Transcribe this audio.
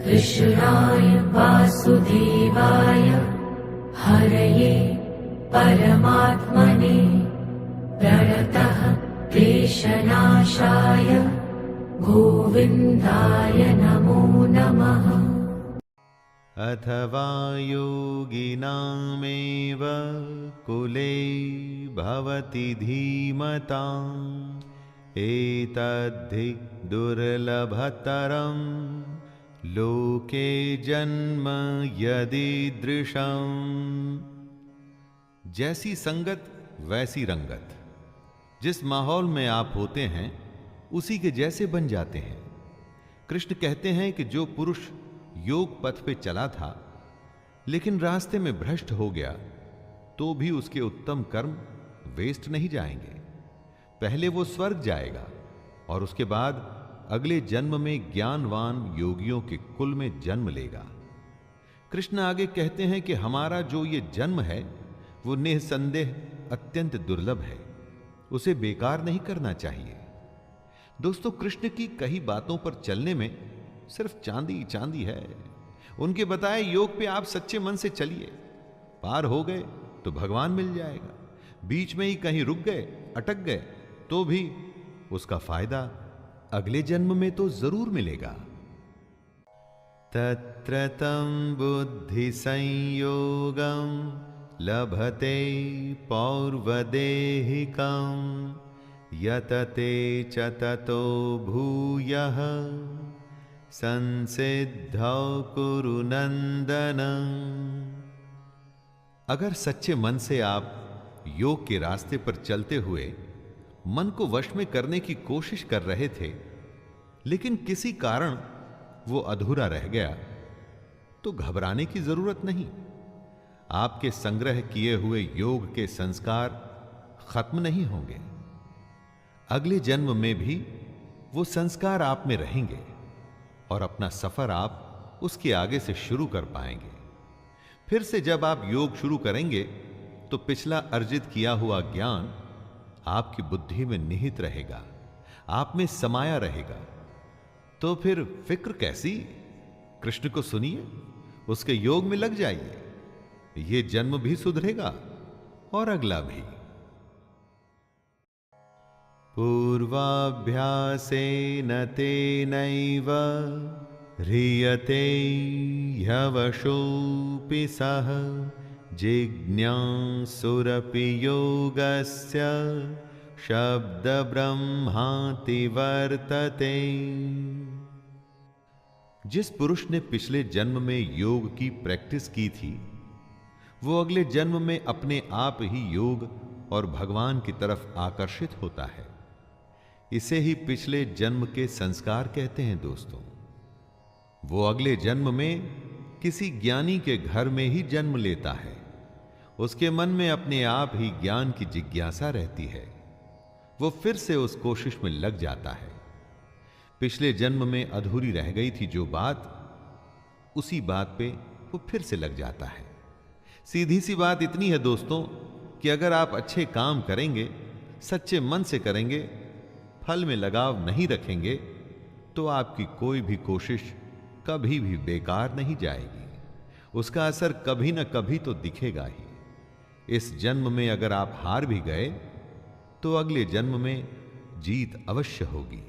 कृष्णाय वासुदेवाय हरये परमात्मने प्रणतः क्लेशनाशाय गोविन्दाय नमो नमः। अथवा योगिनामेव कुले भवति धीमताम् एतद्धि दुर्लभतरं लोके जन्म यदीदृशम्। जैसी संगत वैसी रंगत। जिस माहौल में आप होते हैं उसी के जैसे बन जाते हैं। कृष्ण कहते हैं कि जो पुरुष योग पथ पे चला था लेकिन रास्ते में भ्रष्ट हो गया तो भी उसके उत्तम कर्म वेस्ट नहीं जाएंगे। पहले वो स्वर्ग जाएगा और उसके बाद अगले जन्म में ज्ञानवान योगियों के कुल में जन्म लेगा। कृष्ण आगे कहते हैं कि हमारा जो ये जन्म है वो निसंदेह अत्यंत दुर्लभ है, उसे बेकार नहीं करना चाहिए। दोस्तों, कृष्ण की कई बातों पर चलने में सिर्फ चांदी चांदी है। उनके बताए योग पे आप सच्चे मन से चलिए, पार हो गए तो भगवान मिल जाएगा। बीच में ही कहीं रुक गए, अटक गए तो भी उसका फायदा अगले जन्म में तो जरूर मिलेगा। तत्र तं बुद्धि संयोगं लभते पौर्वदेहिकं यतते च ततो भूयः संसिद्धौ कुरु नंदन। अगर सच्चे मन से आप योग के रास्ते पर चलते हुए मन को वश में करने की कोशिश कर रहे थे लेकिन किसी कारण वो अधूरा रह गया तो घबराने की जरूरत नहीं। आपके संग्रह किए हुए योग के संस्कार खत्म नहीं होंगे। अगले जन्म में भी वो संस्कार आप में रहेंगे और अपना सफर आप उसके आगे से शुरू कर पाएंगे। फिर से जब आप योग शुरू करेंगे तो पिछला अर्जित किया हुआ ज्ञान आपकी बुद्धि में निहित रहेगा, आप में समाया रहेगा। तो फिर फिक्र कैसी? कृष्ण को सुनिए, उसके योग में लग जाइए। ये जन्म भी सुधरेगा और अगला भी। पूर्वाभ्यासेन तेनैव ह्रियते ह्यवशोऽपि सः जिज्ञासुरपि योगस्य शब्दब्रह्माति वर्तते। जिस पुरुष ने पिछले जन्म में योग की प्रैक्टिस की थी वो अगले जन्म में अपने आप ही योग और भगवान की तरफ आकर्षित होता है। इसे ही पिछले जन्म के संस्कार कहते हैं। दोस्तों, वो अगले जन्म में किसी ज्ञानी के घर में ही जन्म लेता है। उसके मन में अपने आप ही ज्ञान की जिज्ञासा रहती है। वो फिर से उस कोशिश में लग जाता है। पिछले जन्म में अधूरी रह गई थी जो बात, उसी बात पे वो फिर से लग जाता है। सीधी सी बात इतनी है दोस्तों कि अगर आप अच्छे काम करेंगे, सच्चे मन से करेंगे, फल में लगाव नहीं रखेंगे तो आपकी कोई भी कोशिश कभी भी बेकार नहीं जाएगी। उसका असर कभी ना कभी तो दिखेगा ही। इस जन्म में अगर आप हार भी गए तो अगले जन्म में जीत अवश्य होगी।